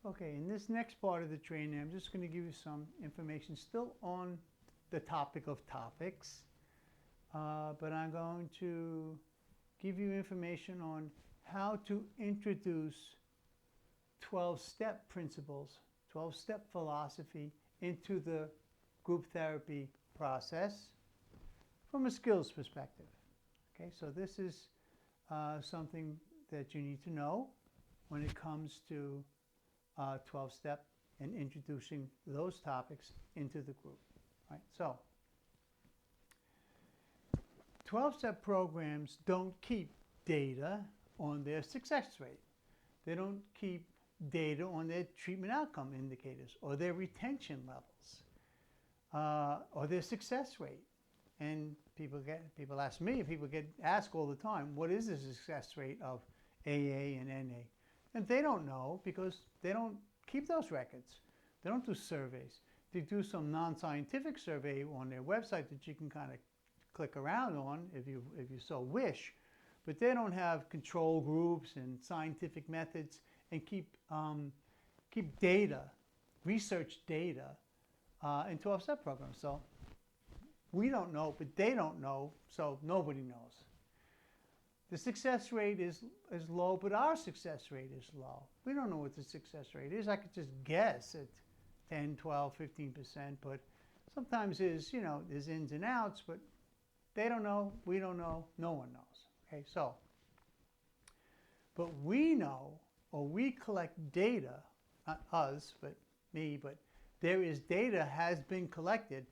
Okay, in this next part of the training, I'm just going to give you some information still on the topic of topics, but I'm going to give you information on how to introduce 12-step principles, 12-step philosophy into the group therapy process from a skills perspective. Okay, so this is something that you need to know when it comes to 12-step and introducing those topics into the group. Right? So 12-step programs don't keep data on their success rate. They don't keep data on their treatment outcome indicators or their retention levels or their success rate. And people ask me, people get asked all the time, what is the success rate of AA and NA? And they don't know because they don't keep those records. They don't do surveys. They do some non-scientific survey on their website that you can kind of click around on if you so wish. But they don't have control groups and scientific methods and keep data, research data in 12-step programs. So we don't know, but they don't know, so nobody knows. The success rate is low, but our success rate is low. We don't know what the success rate is. I could just guess at 10, 12, 15%, but sometimes there's ins and outs, but they don't know, we don't know, no one knows. Okay, so, but we know, or we collect data, not us, but me, but there is data has been collected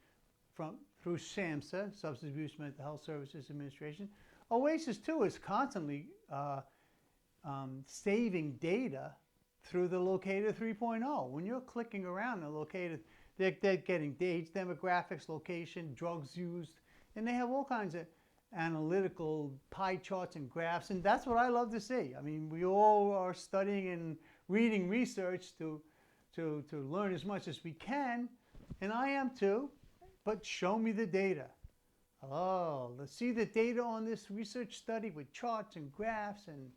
through SAMHSA, Substance Abuse Mental Health Services Administration. OASAS too is constantly saving data through the Locator 3.0. When you're clicking around the Locator, they're getting age demographics, location, drugs used, and they have all kinds of analytical pie charts and graphs, and that's what I love to see. I mean, we all are studying and reading research to learn as much as we can, and I am too, but show me the data. Oh, let's see the data on this research study with charts and graphs and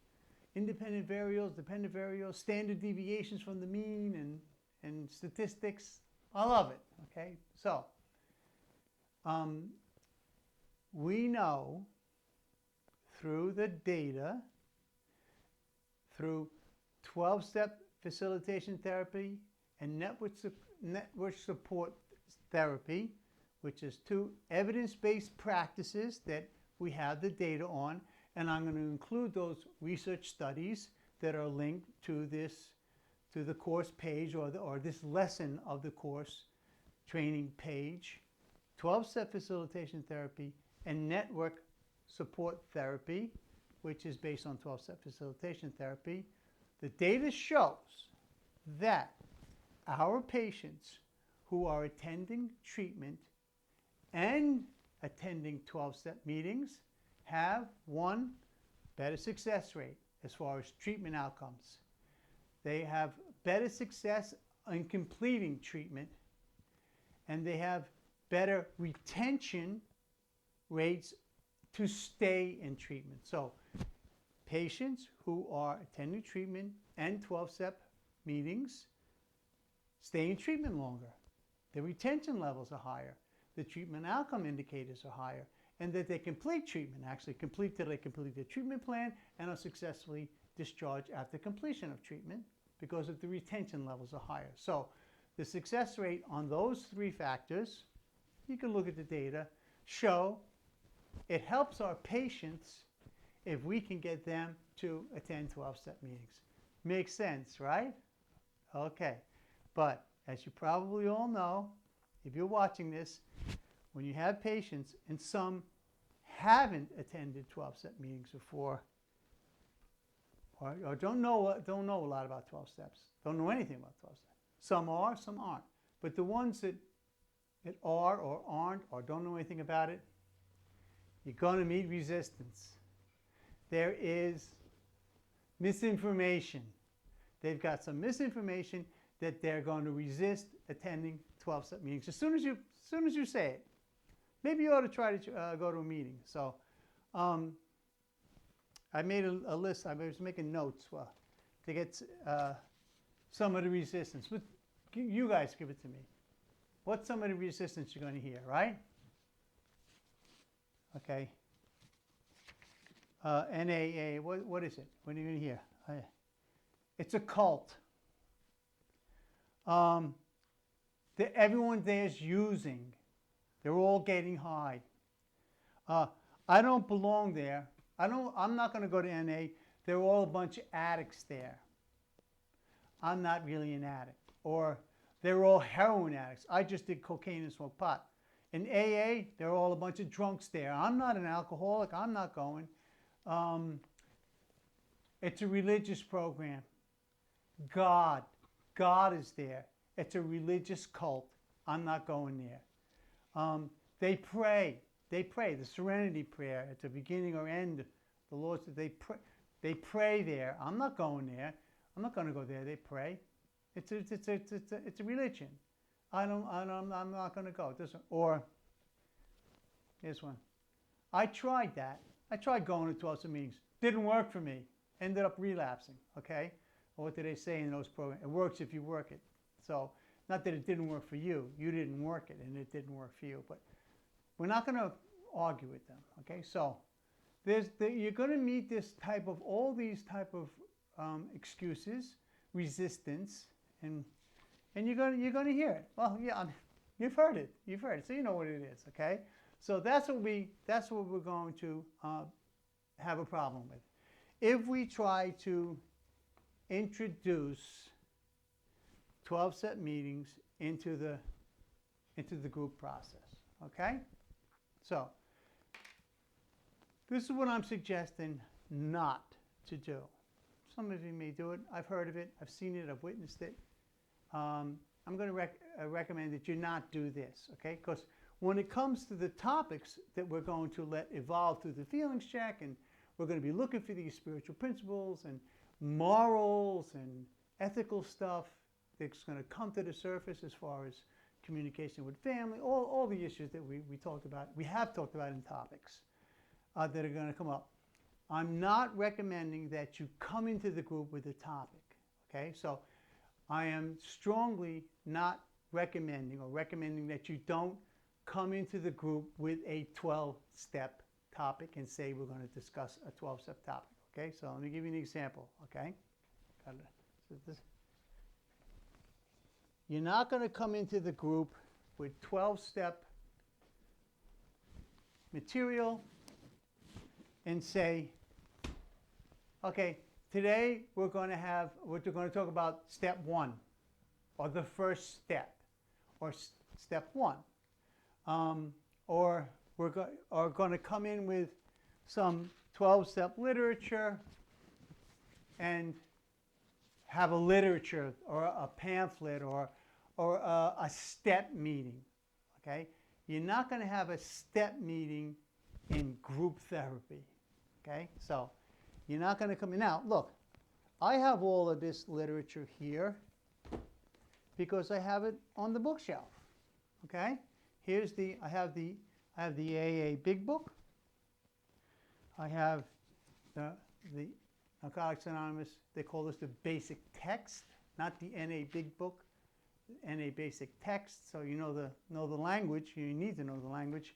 independent variables, dependent variables, standard deviations from the mean and statistics. I love it, okay? So, we know through the data, through 12-step facilitation therapy and network support therapy, which is two evidence-based practices that we have the data on, and I'm going to include those research studies that are linked to the course page or this lesson of the course training page. 12-step facilitation therapy and network support therapy, which is based on 12-step facilitation therapy. The data shows that our patients who are attending treatment and attending 12-step meetings have one, better success rate as far as treatment outcomes. They have better success in completing treatment, and they have better retention rates to stay in treatment. So patients who are attending treatment and 12-step meetings stay in treatment longer. The retention levels are higher. The treatment outcome indicators are higher, and that they complete treatment, actually complete till they complete their treatment plan and are successfully discharged after completion of treatment because of the retention levels are higher. So the success rate on those three factors, you can look at the data, show it helps our patients if we can get them to attend 12-step meetings. Makes sense, right? Okay, but as you probably all know, if you're watching this, when you have patients, and some haven't attended 12-step meetings before, or don't know a lot about 12 steps, don't know anything about 12 steps. Some are, some aren't. But the ones that are or aren't or don't know anything about it, you're going to meet resistance. There is misinformation. They've got some misinformation that they're going to resist attending 12-step meetings. As soon as you say it, maybe you ought to try to go to a meeting. So I made a list. I was making notes to get some of the resistance? But you guys give it to me. What's some of the resistance you're going to hear, right? Okay. NAA, what is it? What are you going to hear? It's a cult. That everyone there is using. They're all getting high. I don't belong there. I'm not going to go to NA. They're all a bunch of addicts there. I'm not really an addict. Or they're all heroin addicts. I just did cocaine and smoked pot. In AA, they're all a bunch of drunks there. I'm not an alcoholic. I'm not going. It's a religious program. God is there. It's a religious cult. I'm not going there. They pray. The Serenity Prayer at the beginning or end. The Lord said they pray there. I'm not going there. I'm not going to go there. They pray. It's a religion. I'm not going to go. Or here's one. I tried that. I tried going to 12-step meetings. Didn't work for me. Ended up relapsing. Okay. Or what do they say in those programs? It works if you work it. So not that it didn't work for you. You didn't work it, and it didn't work for you. But we're not going to argue with them. Okay. So you're going to meet this type of all these type of excuses, resistance, and you're going to hear it. Well, yeah, you've heard it. You've heard it, so you know what it is. Okay. So that's what we're going to have a problem with. If we try to introduce 12-step meetings into the group process. Okay? So this is what I'm suggesting not to do. Some of you may do it. I've heard of it. I've seen it. I've witnessed it. I'm going to recommend that you not do this. Okay? Because when it comes to the topics that we're going to let evolve through the feelings check, and we're going to be looking for these spiritual principles and morals and ethical stuff that's going to come to the surface as far as communication with family, all the issues that we talked about, we have talked about in topics that are going to come up. I'm not recommending that you come into the group with a topic. Okay, so I am strongly not recommending that you don't come into the group with a 12-step topic and say we're going to discuss a 12-step topic. Okay, so let me give you an example. Okay, you're not going to come into the group with 12-step material and say, okay, today we're going to talk about step 1, or the first step, or step 1, or we're going to come in with some 12-step literature and have a literature or a pamphlet or a step meeting. Okay, you're not going to have a step meeting in group therapy. Okay, so you're not going to come in. Now, look, I have all of this literature here because I have it on the bookshelf. Okay, I have the AA Big Book. I have the Narcotics Anonymous. They call this the basic text, not the NA Big Book. NA basic text. So you know the language. You need to know the language.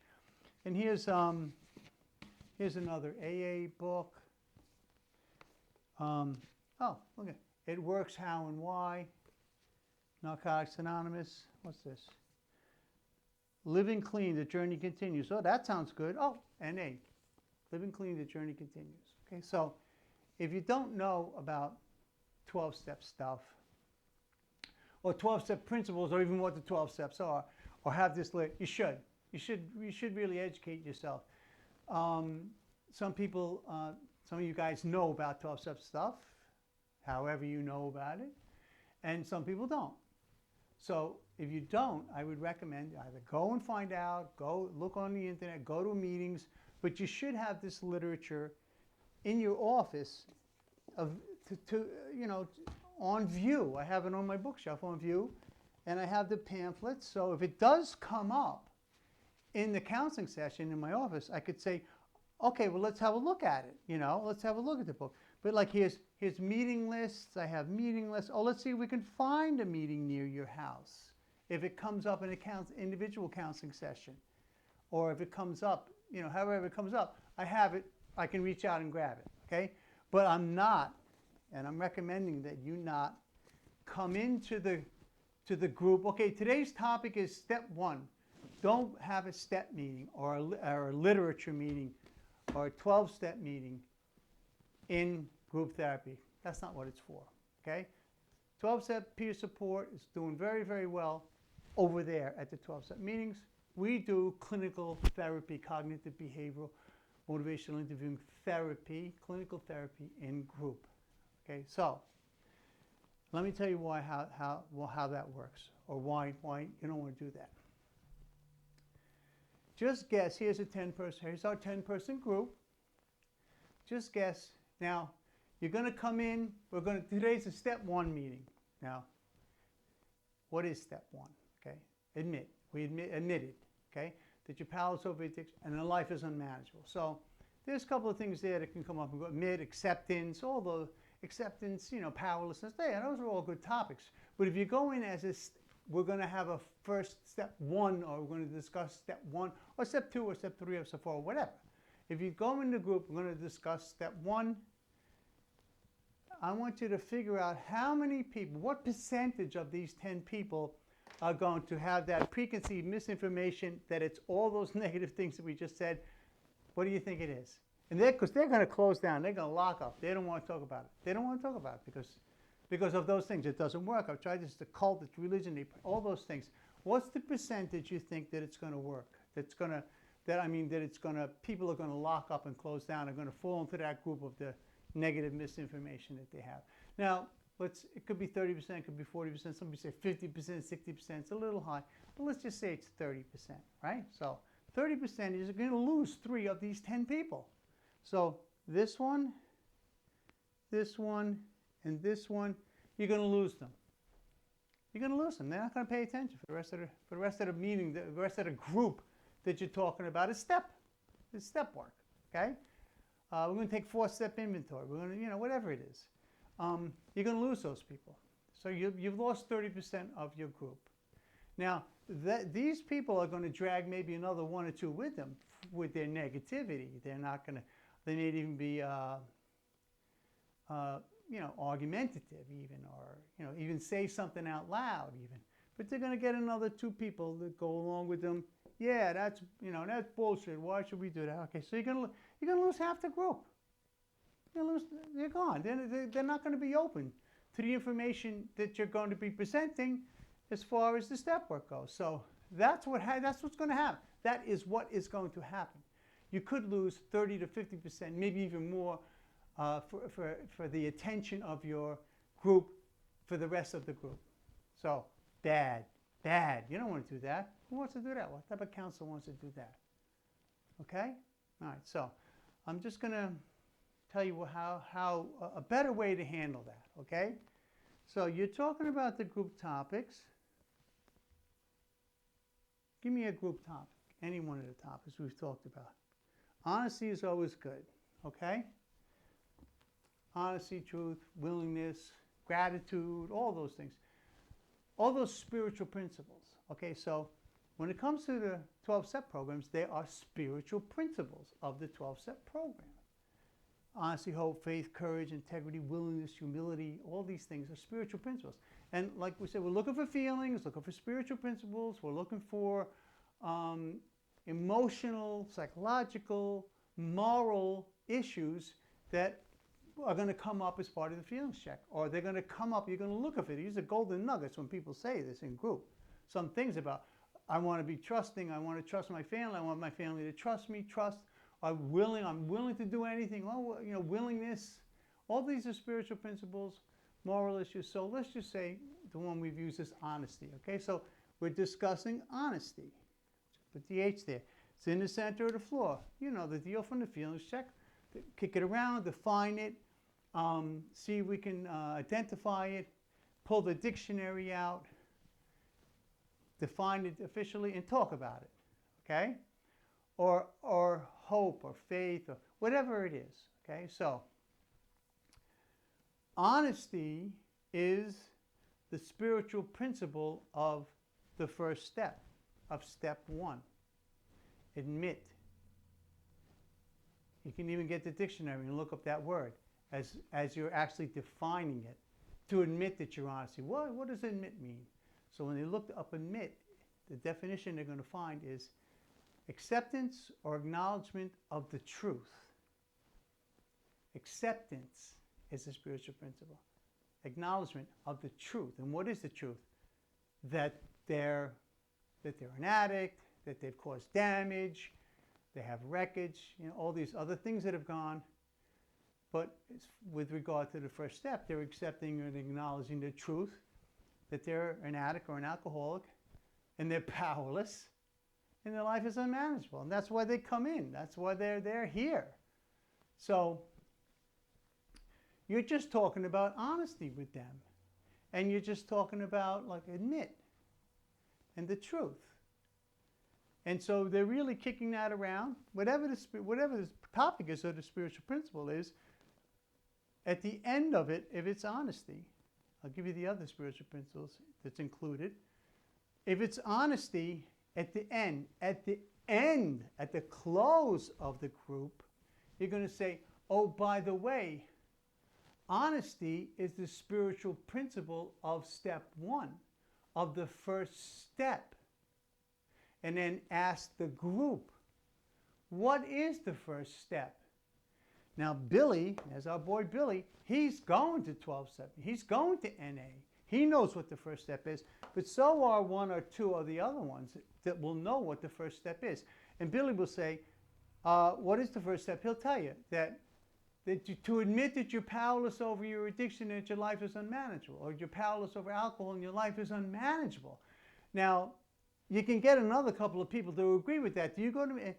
And here's another AA book. Oh, look at it. Works How and Why. Narcotics Anonymous. What's this? Living Clean, The Journey Continues. Oh, that sounds good. Oh, NA. Living Clean, The Journey Continues. Okay, so if you don't know about 12-step stuff, or 12-step principles, or even what the 12 steps are, or have this you should. You should really educate yourself. Some people, some of you guys know about 12-step stuff, however you know about it, and some people don't. So if you don't, I would recommend either go and find out, go look on the internet, go to meetings, but you should have this literature in your office on view. I have it on my bookshelf on view, and I have the pamphlets. So if it does come up in the counseling session in my office, I could say, okay, well, let's have a look at it. Let's have a look at the book. But like here's meeting lists. I have meeting lists. Oh, let's see if we can find a meeting near your house. If it comes up in a individual counseling session, or if it comes up, you know, however it comes up, I have it. I can reach out and grab it. Okay, but I'm not, and I'm recommending that you not come into the group. Okay, today's topic is step 1. Don't have a step meeting or a literature meeting or a 12-step meeting in group therapy. That's not what it's for, okay? 12-step peer support is doing very, very well over there at the 12-step meetings. We do clinical therapy, cognitive behavioral, motivational interviewing therapy, clinical therapy in group, okay? So let me tell you how that works, or why you don't want to do that. Just guess, here's our 10-person group. Just guess. Now, you're going to come in, today's a step 1 meeting. Now, what is step 1? Okay, admitted, okay, that your power is over addiction and your life is unmanageable. So there's a couple of things there that can come up and go. Admit, acceptance, all the acceptance, you know, powerlessness, those are all good topics. But if you go in as we're going to have a first step 1, or we're going to discuss step 1, or step 2, or step 3, or step 4, or whatever. If you go in the group, we're going to discuss step 1. I want you to figure out how many people, what percentage of these 10 people are going to have that preconceived misinformation that it's all those negative things that we just said. What do you think it is? And because they're going to close down, they're going to lock up. They don't want to talk about it. They don't want to talk about it because of those things. It doesn't work. I've tried this, the cult, it's religion, all those things. What's the percentage you think that it's going to work? People are going to lock up and close down, are going to fall into that group of the negative misinformation that they have. Now, it could be 30%, it could be 40%, somebody say 50%, 60%, it's a little high, but let's just say it's 30%, right? So 30% is going to lose 3 of these 10 people. So this one, and this one, you're going to lose them. You're going to lose them. They're not going to pay attention for the rest of the meeting, the rest of the group that you're talking about is step work, okay? We're going to take 4-step inventory. We're going to, whatever it is. You're going to lose those people. So you've lost 30% of your group. Now, these people are going to drag maybe another 1 or 2 with them with their negativity. They're not going to, they may even be, argumentative even, or, even say something out loud even. But they're going to get another 2 people that go along with them. Yeah, that's bullshit. Why should we do that? Okay, so you're going to lose half the group. They're gone. They're not going to be open to the information that you're going to be presenting as far as the step work goes. So that's what's going to happen. That is what is going to happen. You could lose 30 to 50%, maybe even more, for the attention of your group for the rest of the group. So bad. You don't want to do that. Who wants to do that? What type of counselor wants to do that? Okay? All right, so I'm just going to tell you how a better way to handle that, okay? So you're talking about the group topics. Give me a group topic, any one of the topics we've talked about. Honesty is always good, okay? Honesty, truth, willingness, gratitude, all those things. All those spiritual principles, okay? So when it comes to the 12-step programs, they are spiritual principles of the 12-step program. Honesty, hope, faith, courage, integrity, willingness, humility, all these things are spiritual principles. And like we said, we're looking for feelings, looking for spiritual principles, we're looking for emotional, psychological, moral issues that are going to come up as part of the feelings check. Or they're going to come up, you're going to look at it. These are golden nuggets when people say this in group. Some things about, I want to be trusting, I want to trust my family, I want my family to trust me, I'm willing to do anything, willingness. All these are spiritual principles, moral issues. So let's just say the one we've used is honesty, okay? So we're discussing honesty. Put the H there. It's in the center of the floor. You know the deal from the feelings check. Kick it around, define it, see if we can identify it, pull the dictionary out, define it officially, and talk about it, okay? Or hope or faith or whatever it is, okay? So honesty is the spiritual principle of the first step, of step 1. Admit. You can even get the dictionary and look up that word as you're actually defining it. To admit that you're honest. What does admit mean? So when they look up admit, the definition they're going to find is acceptance or acknowledgement of the truth. Acceptance is the spiritual principle. Acknowledgement of the truth. And what is the truth? That they're an addict, that they've caused damage, they have wreckage, all these other things that have gone. But with regard to the first step, they're accepting and acknowledging the truth that they're an addict or an alcoholic, and they're powerless, and their life is unmanageable. And that's why they come in. That's why they're here. So you're just talking about honesty with them. And you're just talking about, like, admit and the truth. And so they're really kicking that around. Whatever the topic is or the spiritual principle is, at the end of it, if it's honesty, I'll give you the other spiritual principles that's included. If it's honesty, at the close of the group, you're going to say, oh, by the way, honesty is the spiritual principle of step 1, of the first step. And then ask the group, what is the first step? Now, Billy, as our boy Billy, he's going to 12-step. He's going to NA. He knows what the first step is, but so are one or two of the other ones that will know what the first step is. And Billy will say, what is the first step? He'll tell you that to admit that you're powerless over your addiction and that your life is unmanageable, or you're powerless over alcohol and your life is unmanageable. Now, you can get another couple of people to agree with that. Do you go to,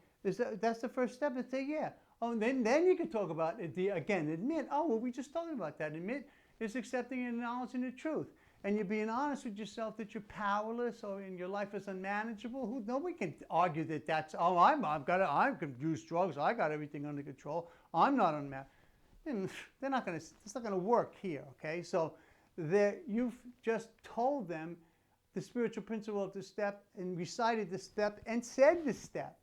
that's the first step, and say, yeah. Oh, and then you can talk about, again, admit. Oh, well, we just talked about that. Admit is accepting and acknowledging the truth. And you're being honest with yourself that you're powerless or and your life is unmanageable. Nobody can argue that that's, oh, I can use drugs. I got everything under control. I'm not unmanageable. And it's not going to work here, okay? So you've just told them the spiritual principle of the step and recited the step and said the step.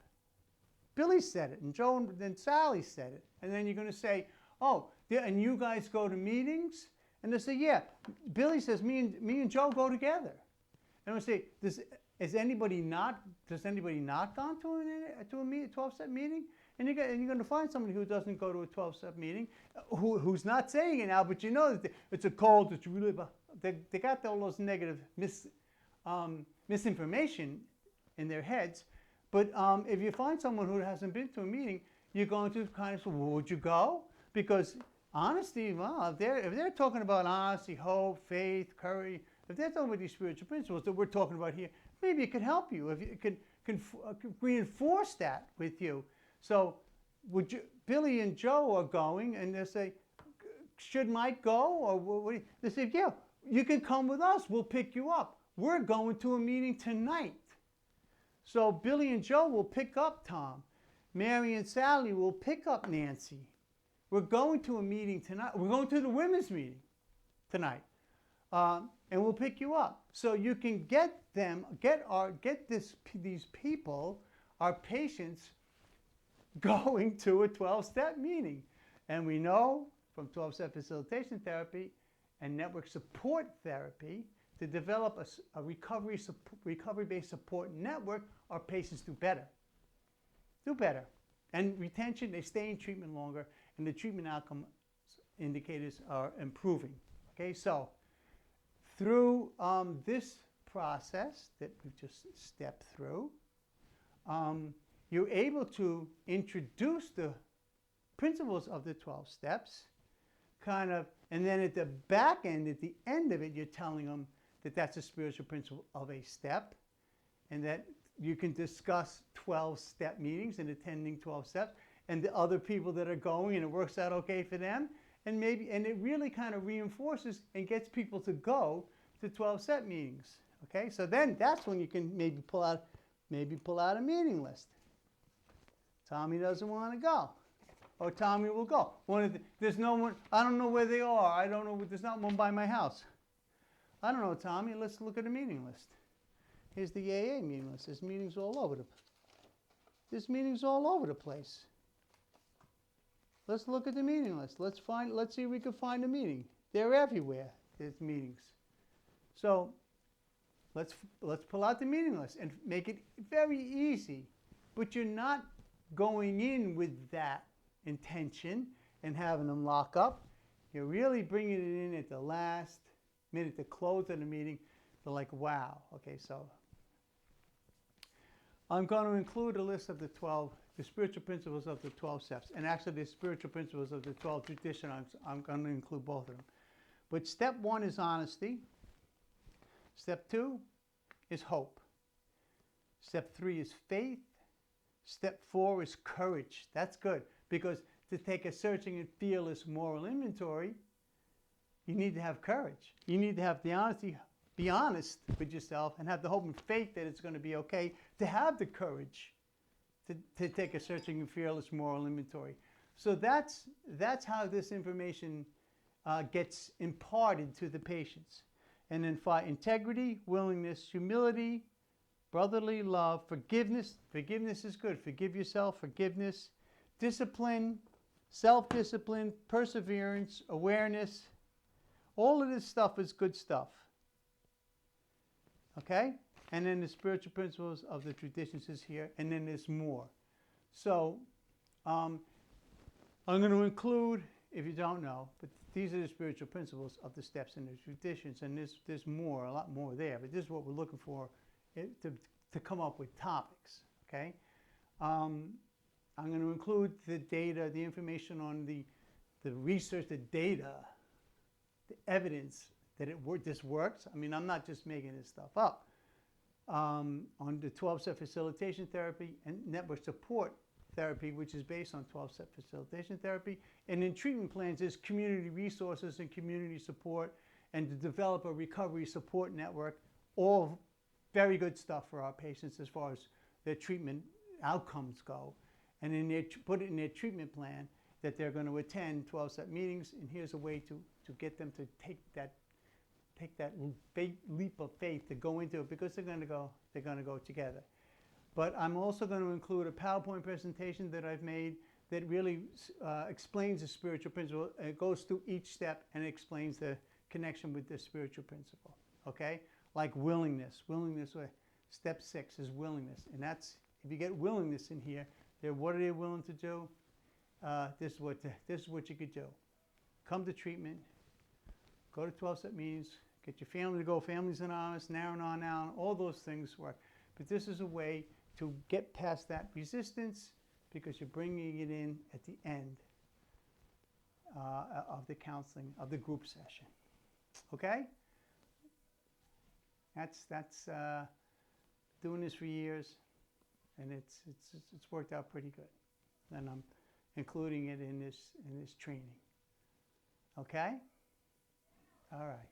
Billy said it, and Joe and Sally said it. And then you're going to say, oh, and you guys go to meetings? And they'll say, yeah. Billy says, me and Joe go together. And we'll say, does anybody not gone to a 12-step meeting? And you're going to find somebody who doesn't go to a 12-step meeting, who's not saying it now, but you know that it's a cult, it's really, they got all those negative misinformation in their heads. But if you find someone who hasn't been to a meeting, you're going to kind of say, well, would you go? Because honesty, well, if they're talking about honesty, hope, faith, courage, if they're talking about these spiritual principles that we're talking about here, maybe it could help you. If it can reinforce that with you. So Billy and Joe are going, and they say, should Mike go? Or they say, yeah, you can come with us. We'll pick you up. We're going to a meeting tonight. So Billy and Joe will pick up Tom. Mary and Sally will pick up Nancy. We're going to a meeting tonight. We're going to the women's meeting tonight. And we'll pick you up. So you can get these people, our patients, going to a 12-step meeting. And we know from 12-step facilitation therapy and network support therapy, to develop a recovery-based support network, our patients do better. And retention, they stay in treatment longer, and the treatment outcome indicators are improving. Okay, so through this process that we've just stepped through, you're able to introduce the principles of the 12 steps, and then at the back end, at the end of it, you're telling them that that's a spiritual principle of a step, and that you can discuss 12-step meetings and attending 12 steps, and the other people that are going, and it works out okay for them, and it really kind of reinforces and gets people to go to 12-step meetings. Okay, so then that's when you can maybe pull out a meeting list. Tommy doesn't want to go. or Tommy will go. There's no one, I don't know where they are. I don't know, there's not one by my house. I don't know, Tommy, let's look at the meeting list. Here's the AA meeting list. There's meetings all over the place. Let's look at the meeting list. Let's see if we can find a meeting. They're everywhere, there's meetings. So let's pull out the meeting list and make it very easy. But you're not going in with that intention and having them lock up. You're really bringing it in at the last minute, the close of the meeting. They're like, wow. Okay, so I'm going to include a list of the spiritual principles of the 12 steps. And actually, the spiritual principles of the 12 traditions, I'm going to include both of them. But step 1 is honesty. Step 2 is hope. Step 3 is faith. Step 4 is courage. That's good, because to take a searching and fearless moral inventory, you need to have courage. You need to have the honesty, be honest with yourself, and have the hope and faith that it's going to be okay to have the courage to take a searching and fearless moral inventory. So that's how this information gets imparted to the patients. And then 5, integrity, willingness, humility, brotherly love, forgiveness. Forgiveness is good. Forgive yourself, forgiveness, discipline, self-discipline, perseverance, awareness. All of this stuff is good stuff. Okay? And then the spiritual principles of the traditions is here, and then there's more. So I'm going to include, if you don't know, but these are the spiritual principles of the steps and the traditions, and there's more, a lot more there, but this is what we're looking for to come up with topics, okay? I'm going to include the data, the information on the research, the data, the evidence that this works. I mean, I'm not just making this stuff up. On the 12-step facilitation therapy and network support therapy, which is based on 12-step facilitation therapy. And in treatment plans, there's community resources and community support, and to develop a recovery support network, all very good stuff for our patients as far as their treatment outcomes go. And then put it in their treatment plan that they're going to attend 12-step meetings, and here's a way to get them to take that leap of faith to go into it, because they're going to go together. But I'm also going to include a PowerPoint presentation that I've made that really explains the spiritual principle. It goes through each step and explains the connection with the spiritual principle. Okay? Like willingness. Step 6 is willingness. And that's, if you get willingness in here, what are they willing to do? This is what you could do. Come to treatment. Go to 12-step meetings. Get your family to go. Families Anonymous, Narrow on Down. All those things work. But this is a way to get past that resistance, because you're bringing it in at the end of the counseling, of the group session. Okay? That's doing this for years, and it's worked out pretty good. And I'm including it in this training. Okay? All right.